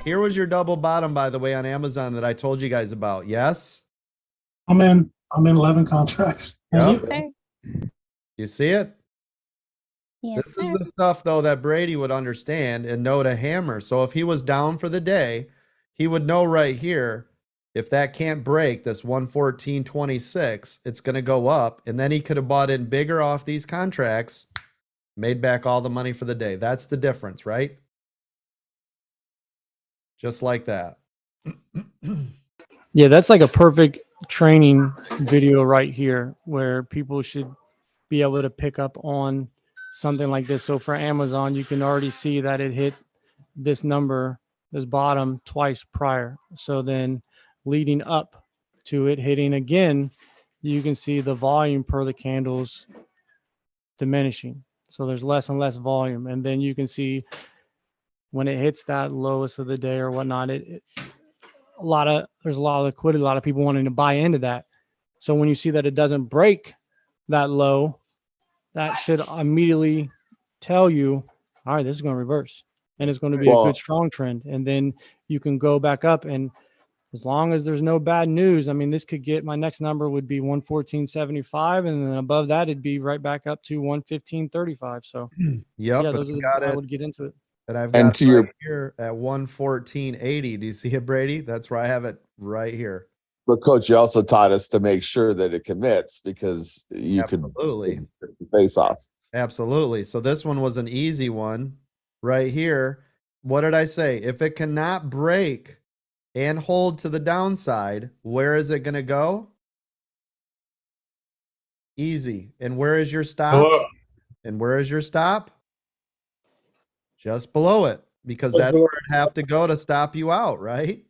Here was your double bottom, by the way, on Amazon that I told you guys about. Yes? I'm in 11 contracts. Yep. Sir. You see it? Yes, This sir. is the stuff, though, that Brady would understand and know to hammer. So if he was down for the day, he would know right here, if that can't break this 114.26, it's going to go up. And then he could have bought in bigger off these contracts, made back all the money for the day. That's the difference, right? Just like that. Yeah, that's like a perfect training video right here where people should be able to pick up on something like this. So for Amazon, you can already see that it hit this number, this bottom twice prior. So then leading up to it hitting again, you can see the volume per the candles diminishing. So there's less and less volume. And then you can see when it hits that lowest of the day or whatnot, there's a lot of liquidity, a lot of people wanting to buy into that. So when you see that it doesn't break that low, that should immediately tell you, all right, this is going to reverse and it's going to be a good strong trend. And then you can go back up, and as long as there's no bad news, I mean, this could get, my next number would be 114.75, and then above that it'd be right back up to 115.35. So Yep, yeah, but those I've are, I would get into it. And I've And got to it your- right here at 114.80. Do you see it, Brady? That's where I have it right here. But coach, you also taught us to make sure that it commits, because you Absolutely. could face off. Absolutely. So this one was an easy one right here. What did I say? If it cannot break and hold to the downside, where is it going to go? Easy. And where is your stop? And where is your stop? Just below it, because Just that's below where it'd have to go to stop you out, right?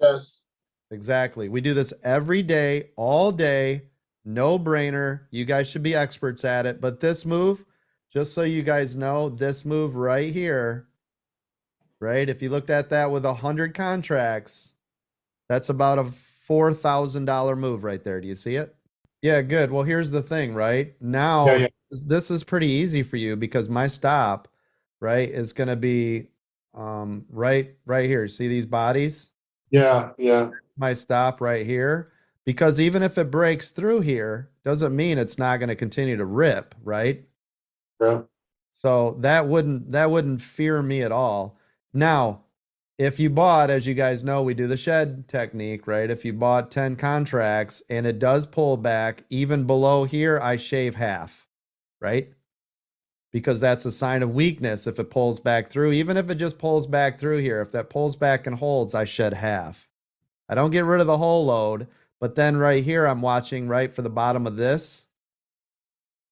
Yes. Exactly. We do this every day, all day, no brainer. You guys should be experts at it. But this move, just so you guys know, this move right here, right? If you looked at that with 100 contracts, that's about a $4,000 move right there. Do you see it? Yeah, good. Well, here's the thing, right? Now, Yeah. this is pretty easy for you because my stop, right, is going to be right here. See these bodies? Yeah. My stop right here, because even if it breaks through here, doesn't mean it's not going to continue to rip, right? Yeah. So that wouldn't fear me at all. Now, if you bought, as you guys know, we do the shed technique, right? If you bought 10 contracts and it does pull back even below here, I shave half, right? Because that's a sign of weakness if it pulls back through. Even if it just pulls back through here, if that pulls back and holds, I shed half. I don't get rid of the whole load, but then right here, I'm watching right for the bottom of this.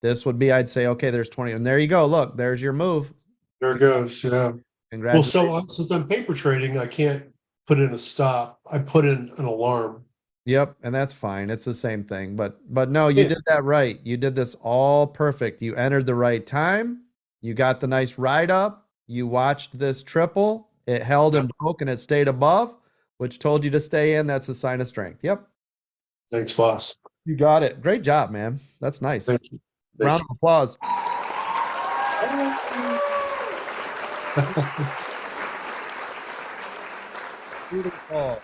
This would be, I'd say, okay, there's 20. And there you go. Look, there's your move. There it goes. Yeah. Well, Congratulations. since I'm paper trading, I can't put in a stop. I put in an alarm. Yep, and that's fine. It's the same thing. But no, you Yeah. did that right. You did this all perfect. You entered the right time. You got the nice ride up. You watched this triple. It held and broke and it stayed above, which told you to stay in. That's a sign of strength. Yep. Thanks, boss. You got it. Great job, man. That's nice. Thank you. Round of applause. Beautiful.